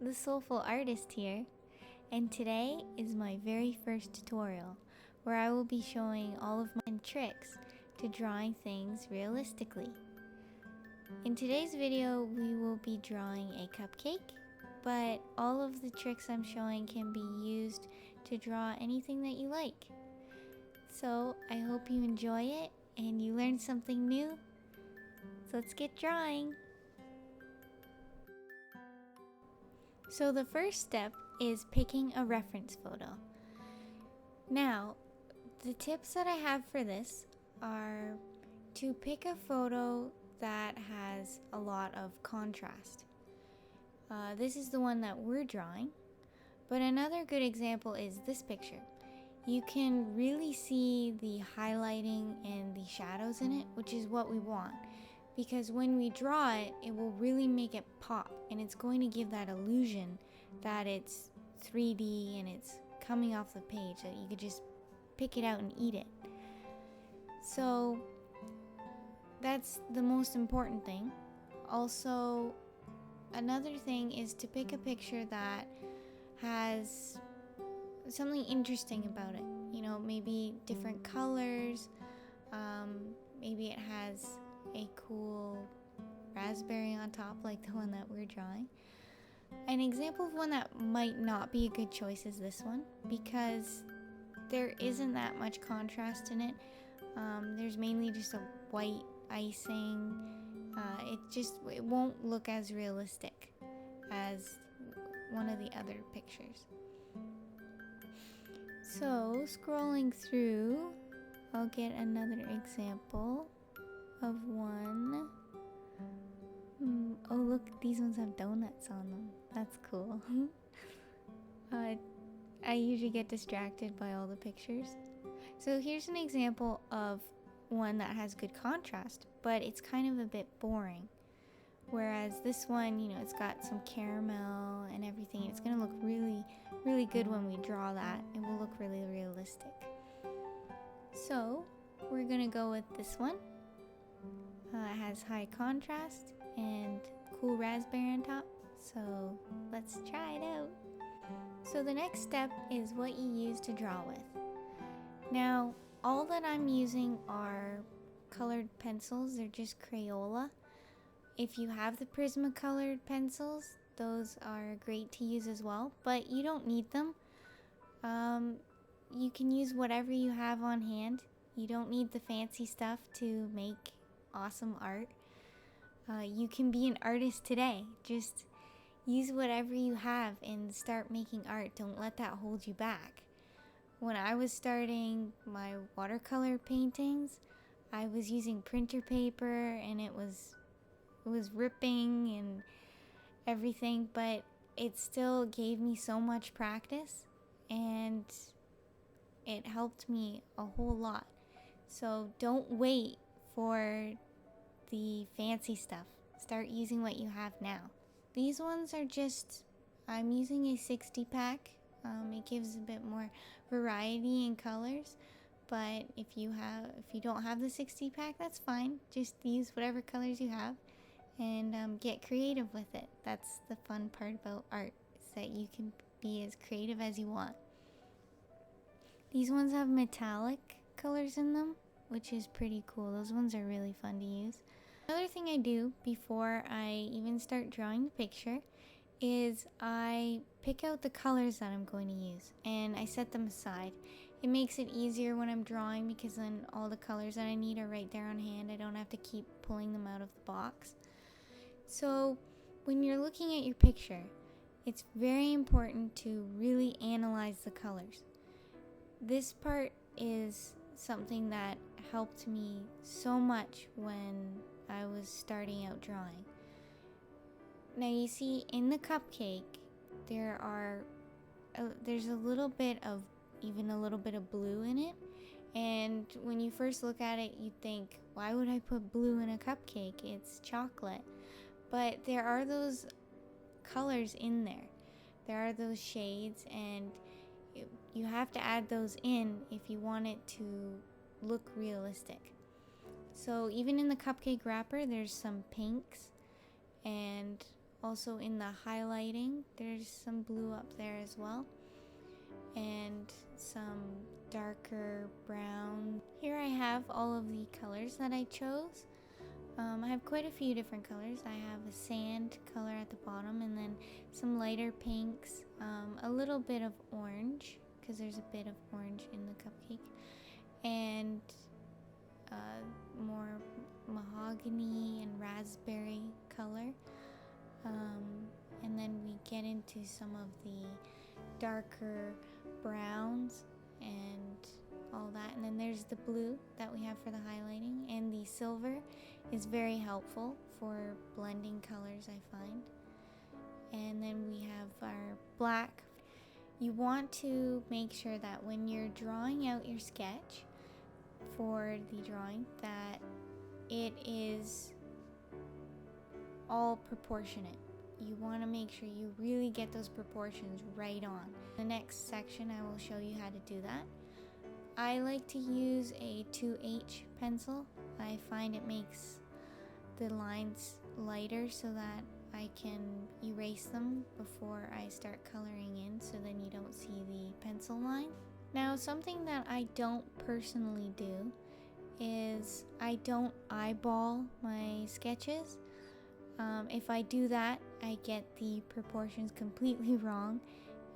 the Soulful Artist here, and today is my very first tutorial where I will be showing all of my tricks to drawing things realistically. In today's video, we will be drawing a cupcake, but all of the tricks I'm showing can be used to draw anything that you like. So I hope you enjoy it and you learn something new. So let's get drawing. So the first step is picking a reference photo. Now, the tips that I have for this are to pick a photo that has a lot of contrast. This is the one that we're drawing, but another good example is this picture. You can really see the highlighting and the shadows in it, which is what we want. Because when we draw it, it will really make it pop, and it's going to give that illusion that it's 3D and it's coming off the page, that you could just pick it out and eat it. So that's the most important thing. Also, another thing is to pick a picture that has something interesting about it. You know, maybe different colors, maybe it has a cool raspberry on top like the one that we're drawing. An example of one that might not be a good choice is this one, because there isn't that much contrast in it. There's mainly just a white icing. It won't look as realistic as one of the other pictures. So scrolling through, I'll get another example of one. Oh look, these ones have donuts on them. That's cool. I usually get distracted by all the pictures. So here's an example of one that has good contrast, but it's kind of a bit boring. Whereas this one, you know, it's got some caramel and everything. It's gonna look really, really good when we draw that. It will look really realistic. So we're gonna go with this one. It has high contrast and cool raspberry on top, so let's try it out. So the next step is what you use to draw with. Now, all that I'm using are colored pencils. They're just Crayola. If you have the Prismacolored pencils, those are great to use as well, but you don't need them. You can use whatever you have on hand. You don't need the fancy stuff to make awesome art. You can be an artist today. Just use whatever you have and start making art. Don't let that hold you back. When I was starting my watercolor paintings, I was using printer paper and it was ripping and everything, but it still gave me so much practice and it helped me a whole lot. So don't wait for the fancy stuff. Start using what you have now. These ones are just, I'm using a 60 pack. It gives a bit more variety in colors, but if you don't have the 60 pack, that's fine. Just use whatever colors you have and get creative with it. That's the fun part about art, is that you can be as creative as you want. These ones have metallic colors in them, which is pretty cool. Those ones are really fun to use. Another thing I do before I even start drawing the picture is I pick out the colors that I'm going to use and I set them aside. It makes it easier when I'm drawing because then all the colors that I need are right there on hand. I don't have to keep pulling them out of the box. So when you're looking at your picture, it's very important to really analyze the colors. This part is something that helped me so much when I was starting out drawing. Now you see in the cupcake there's a little bit of blue in it, and when you first look at it you think, why would I put blue in a cupcake? It's chocolate. But there are those colors in there. There are those shades, and you have to add those in if you want it to look realistic. So even in the cupcake wrapper, there's some pinks and Also in the highlighting, there's some blue up there as well, and some darker brown. Here I have all of the colors that I chose. I have quite a few different colors. I have a sand color at the bottom, and then some lighter pinks, a little bit of orange, because there's a bit of orange in the cupcake, and more mahogany and raspberry color. And then we get into some of the darker browns and all that. And then there's the blue that we have for the highlighting, and the silver is very helpful for blending colors, I find. And then we have our black. You want to make sure that when you're drawing out your sketch for the drawing, that it is all proportionate. You want to make sure you really get those proportions right on. The next section I will show you how to do that. I like to use a 2H pencil. I find it makes the lines lighter so that I can erase them before I start coloring in, so then you don't see the pencil line. Now, something that I don't personally do is I don't eyeball my sketches. If I do that, I get the proportions completely wrong,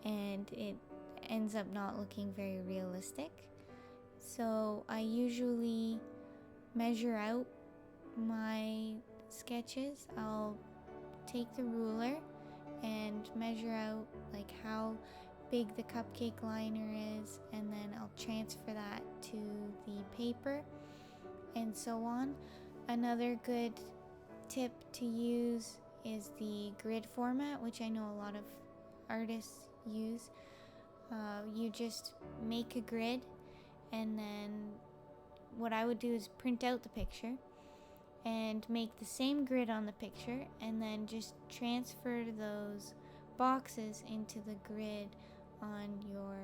and it ends up not looking very realistic. So I usually measure out my sketches. I'll take the ruler and measure out like how big the cupcake liner is, and then I'll transfer that to the paper and so on. Another good tip to use is the grid format, which I know a lot of artists use. You just make a grid, and then what I would do is print out the picture and make the same grid on the picture, and then just transfer those boxes into the grid on your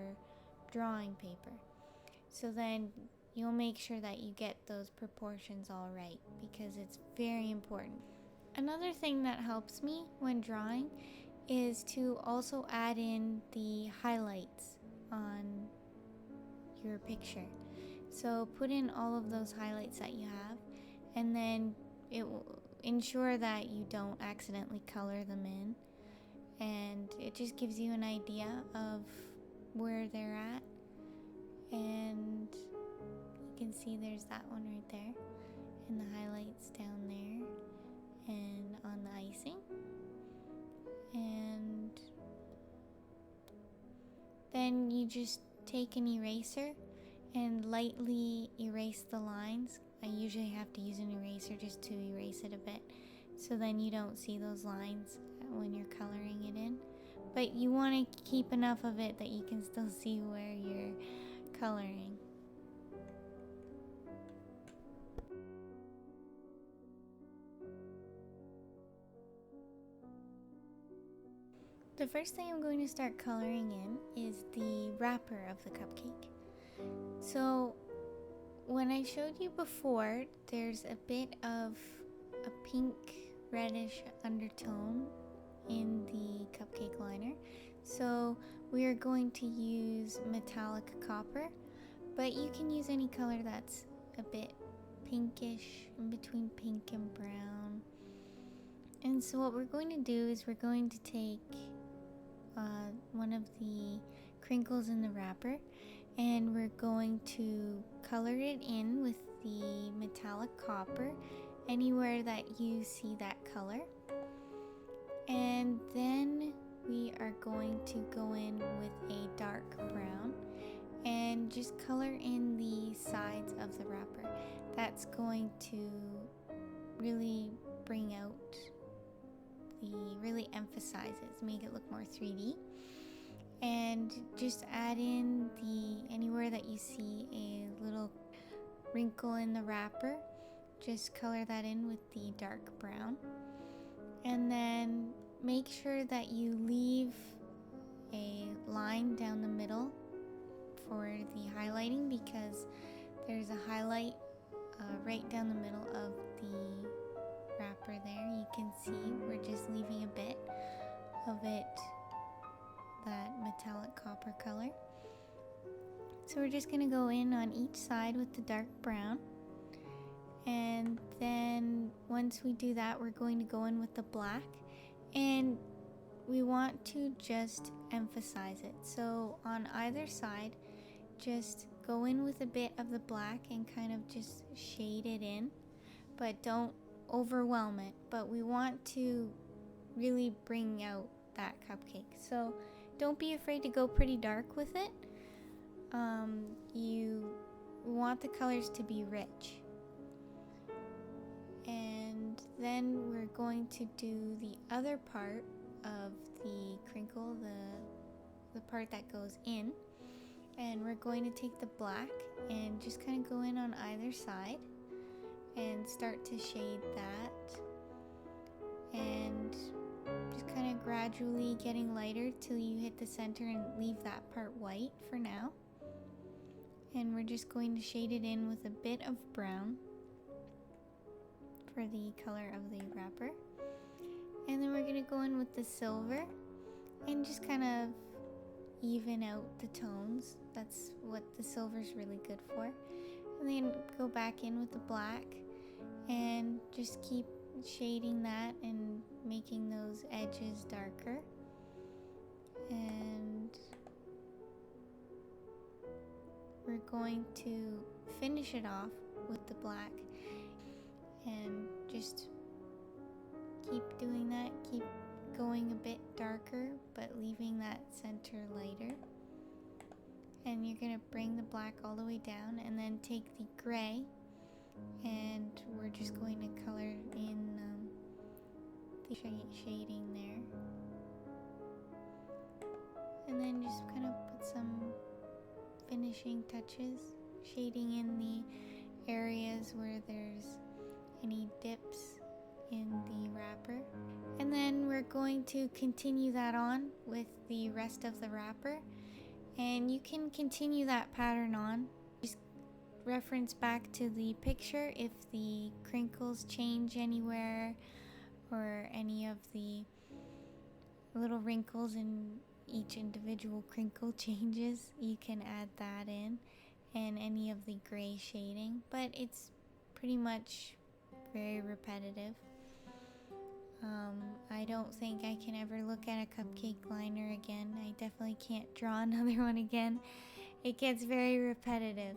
drawing paper. So then you'll make sure that you get those proportions all right, because it's very important. Another thing that helps me when drawing is to also add in the highlights on your picture. So put in all of those highlights that you have, and then it will ensure that you don't accidentally color them in, and it just gives you an idea of where they're at. And you can see there's that one right there, and the highlights down there, and on the icing. And then you just take an eraser and lightly erase the lines. I usually have to use an eraser just to erase it a bit, so then you don't see those lines when you're coloring it in. But you want to keep enough of it that you can still see where you're coloring. The first thing I'm going to start coloring in is the wrapper of the cupcake. So when I showed you before, there's a bit of a pink reddish undertone in the cupcake liner. So we are going to use metallic copper, but you can use any color that's a bit pinkish, in between pink and brown. And so what we're going to do is we're going to take one of the crinkles in the wrapper, and we're going to color it in with the metallic copper anywhere that you see that color. And then we are going to go in with a dark brown and just color in the sides of the wrapper. That's going to really bring out really emphasize it, make it look more 3D. And just add in anywhere that you see a little wrinkle in the wrapper, just color that in with the dark brown. And then make sure that you leave a line down the middle for the highlighting, because there's a highlight right down the middle of the wrapper. wrapper there. You can see we're just leaving a bit of it, that metallic copper color. So we're just gonna go in on each side with the dark brown. And then once we do that, we're going to go in with the black. And we want to just emphasize it. So on either side, just go in with a bit of the black and kind of just shade it in, but don't overwhelm it. But we want to really bring out that cupcake. So don't be afraid to go pretty dark with it. You want the colors to be rich. And then we're going to do the other part of the crinkle, the part that goes in. And we're going to take the black and just kind of go in on either side and start to shade that. And just kind of gradually getting lighter till you hit the center and leave that part white for now. And we're just going to shade it in with a bit of brown for the color of the wrapper. And then we're going to go in with the silver and just kind of even out the tones. That's what the silver's really good for. And then go back in with the black and just keep shading that and making those edges darker. And we're going to finish it off with the black and just keep doing that. Keep going a bit darker but leaving that center lighter. And you're going to bring the black all the way down and then take the gray and we're just going to color in the shading there. And then just kind of put some finishing touches, shading in the areas where there's any dips in the wrapper. And then we're going to continue that on with the rest of the wrapper. And you can continue that pattern on. Just reference back to the picture if the crinkles change anywhere or any of the little wrinkles in each individual crinkle changes. You can add that in and any of the gray shading, but it's pretty much very repetitive. I don't think I can ever look at a cupcake liner again. I definitely can't draw another one again. It gets very repetitive,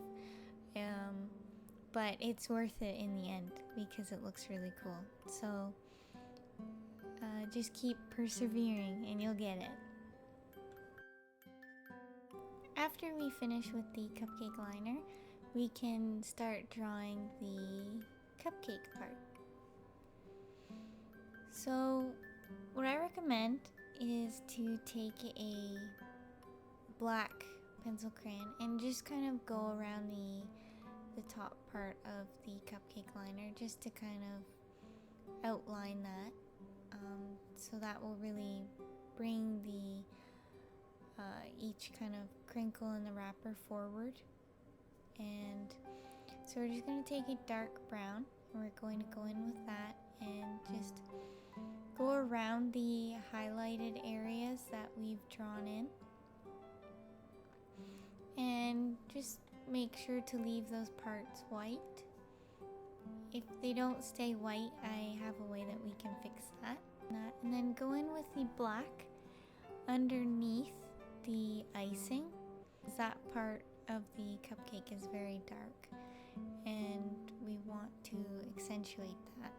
but it's worth it in the end because it looks really cool. So just keep persevering and you'll get it. After we finish with the cupcake liner, we can start drawing the cupcake part. So what I recommend is to take a black pencil crayon and just kind of go around the top part of the cupcake liner just to kind of outline that. So that will really bring the each kind of crinkle in the wrapper forward. And so we're just going to take a dark brown and we're going to go in with that and just go around the highlighted areas that we've drawn in and just make sure to leave those parts white. If they don't stay white, I have a way that we can fix that. And then go in with the black underneath the icing. That part of the cupcake is very dark and we want to accentuate that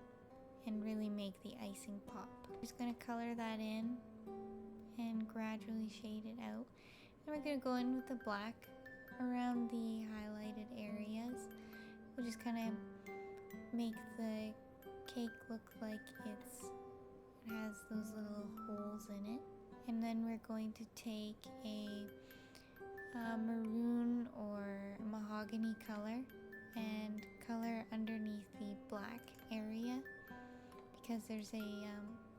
and really make the icing pop. We're just going to color that in and gradually shade it out. And we're going to go in with the black around the highlighted areas. We'll just kind of make the cake look like it has those little holes in it. And then we're going to take a maroon or mahogany color and color underneath the black area because there's a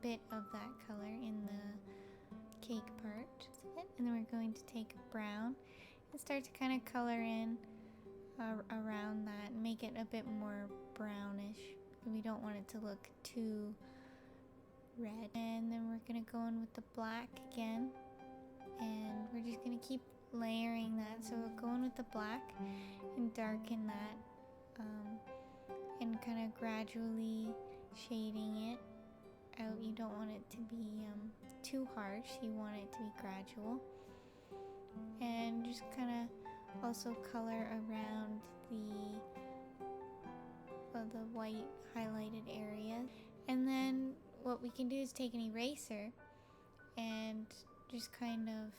bit of that color in the cake part. And then we're going to take a brown and start to kind of color in around that and make it a bit more brownish we don't want it to look too red. And then we're gonna go in with the black again, and we're just gonna keep layering that. So we'll go in with the black and darken that, and kind of gradually shading it out. You don't want it to be too harsh, you want it to be gradual. And just kind of also color around the white highlighted area. And then what we can do is take an eraser and just kind of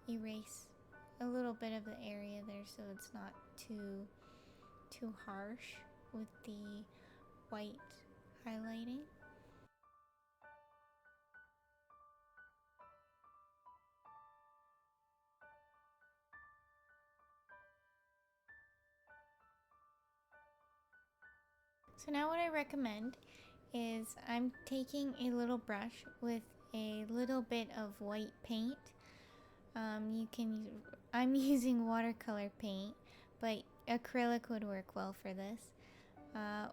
erase a little bit of the area there so it's not too harsh with the white highlighting. So now what I recommend is I'm taking a little brush with a little bit of white paint. I'm using watercolor paint, but acrylic would work well for this.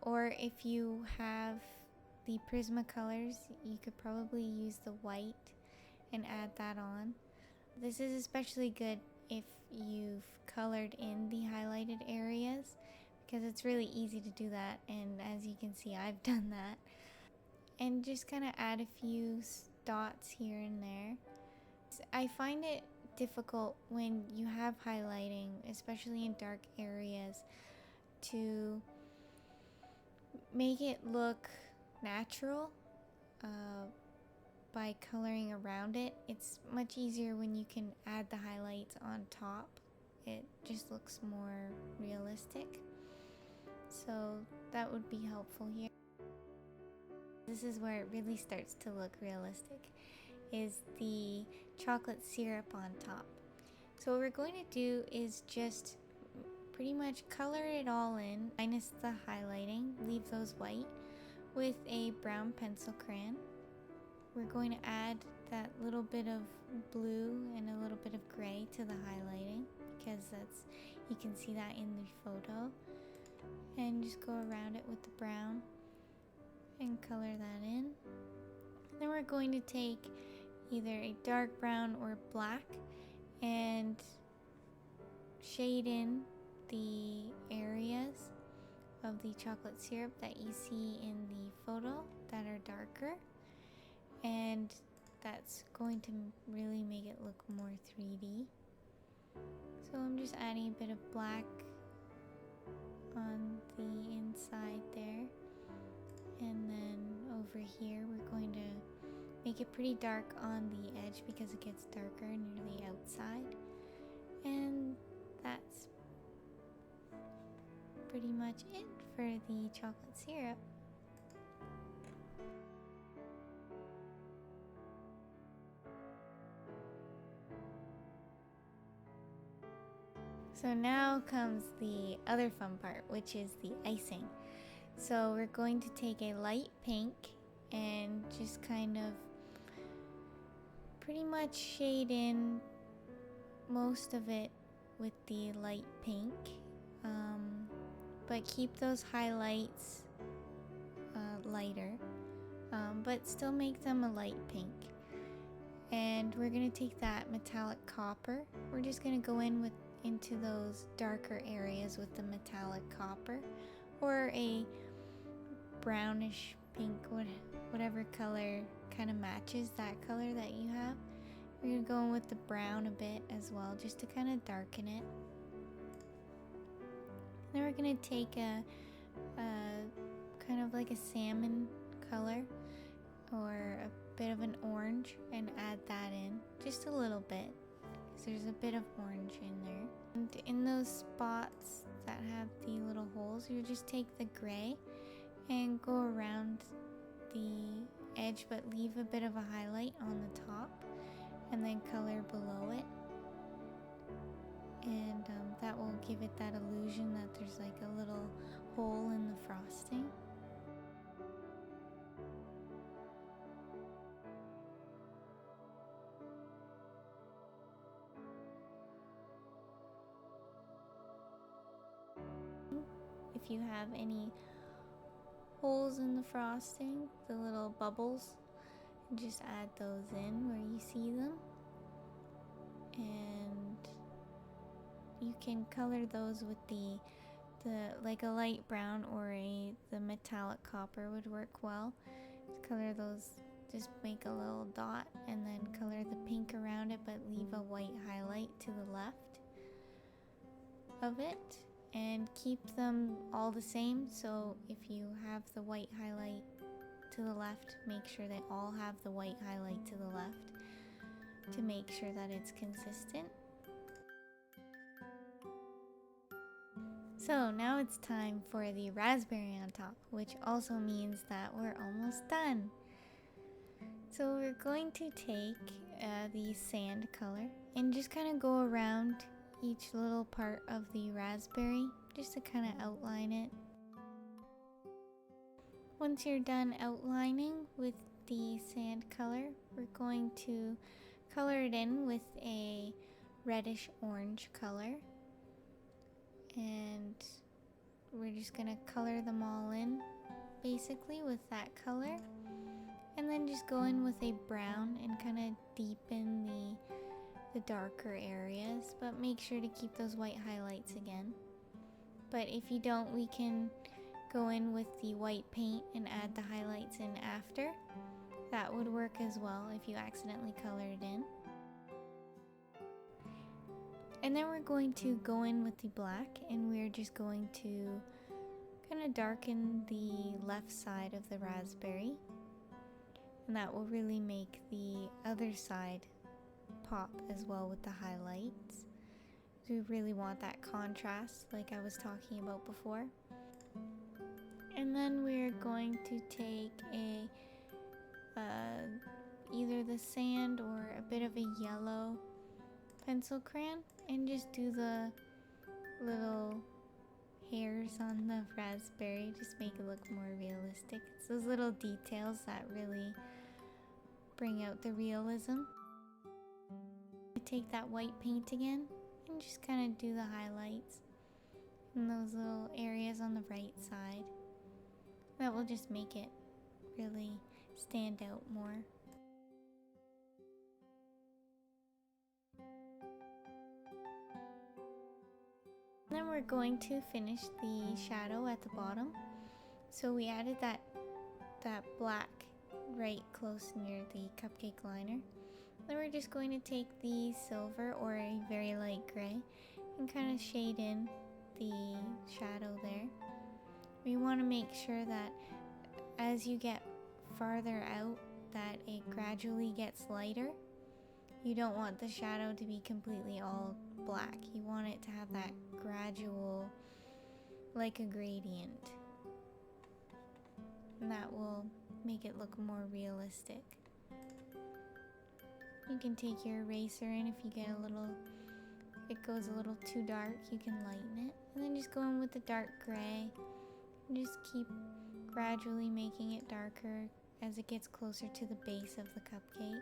Or if you have the Prismacolors, you could probably use the white and add that on. This is especially good if you've colored in the highlighted areas, because it's really easy to do that, and as you can see, I've done that. And just kind of add a few dots here and there. I find it difficult when you have highlighting, especially in dark areas, to make it look natural by coloring around it. It's much easier when you can add the highlights on top. It just looks more realistic. So that would be helpful here. This is where it really starts to look realistic, is the chocolate syrup on top. So what we're going to do is just pretty much color it all in, minus the highlighting, leave those white, with a brown pencil crayon. We're going to add that little bit of blue and a little bit of gray to the highlighting, because you can see that in the photo. And just go around it with the brown and color that in. Then we're going to take either a dark brown or black and shade in the areas of the chocolate syrup that you see in the photo that are darker, and that's going to really make it look more 3D. So I'm just adding a bit of black on the inside there, and then over here we're going to make it pretty dark on the edge because it gets darker near the outside. And that's pretty much it for the chocolate syrup. So now comes the other fun part, which is the icing. So we're going to take a light pink and just kind of pretty much shade in most of it with the light pink, but keep those highlights lighter, but still make them a light pink. And we're going to take that metallic copper. We're just going to go into those darker areas with the metallic copper, or a brownish pink, whatever color kind of matches that color that you have. We're going to go in with the brown a bit as well, just to kind of darken it. Then we're going to take a kind of like a salmon color or a bit of an orange and add that in, just a little bit, because there's a bit of orange in there. And in those spots that have the little holes, you just take the gray and go around the edge, but leave a bit of a highlight on the top, and then color below it. And that will give it that illusion that there's like a little hole in the frosting. If you have any holes in the frosting, the little bubbles, and just add those in where you see them. And you can color those with the like a light brown or the metallic copper would work well. Just color those, just make a little dot and then color the pink around it, but leave a white highlight to the left of it, and keep them all the same. So if you have the white highlight to the left, make sure they all have the white highlight to the left to make sure that it's consistent. So now it's time for the raspberry on top, which also means that we're almost done. So we're going to take the sand color and just kind of go around each little part of the raspberry just to kind of outline it. Once you're done outlining with the sand color, we're going to color it in with a reddish orange color, and we're just gonna color them all in basically with that color, and then just go in with a brown and kind of deepen the darker areas, but make sure to keep those white highlights again. But if you don't, we can go in with the white paint and add the highlights in after. That would work as well if you accidentally colored in. And then we're going to go in with the black, and we're just going to kind of darken the left side of the raspberry, and that will really make the other side pop as well with the highlights. We really want that contrast like I was talking about before. And then we're going to take either the sand or a bit of a yellow pencil crayon and just do the little hairs on the raspberry, just make it look more realistic. It's those little details that really bring out the realism. Take that white paint again and just kind of do the highlights in those little areas on the right side. That will just make it really stand out more. Then we're going to finish the shadow at the bottom. So we added that black right close near the cupcake liner. Then we're just going to take the silver or a very light gray and kind of shade in the shadow there. We want to make sure that as you get farther out that it gradually gets lighter. You don't want the shadow to be completely all black. You want it to have that gradual, like a gradient. And that will make it look more realistic. You can take your eraser in if you get it goes a little too dark, you can lighten it. And then just go in with the dark gray and just keep gradually making it darker as it gets closer to the base of the cupcake.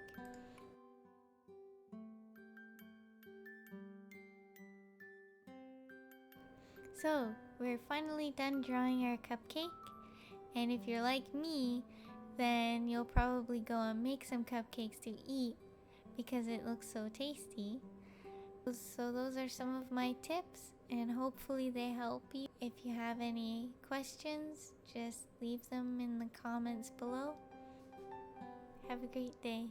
So, we're finally done drawing our cupcake, and if you're like me, then you'll probably go and make some cupcakes to eat because it looks so tasty. So those are some of my tips, and hopefully they help you. If you have any questions, just leave them in the comments below. Have a great day.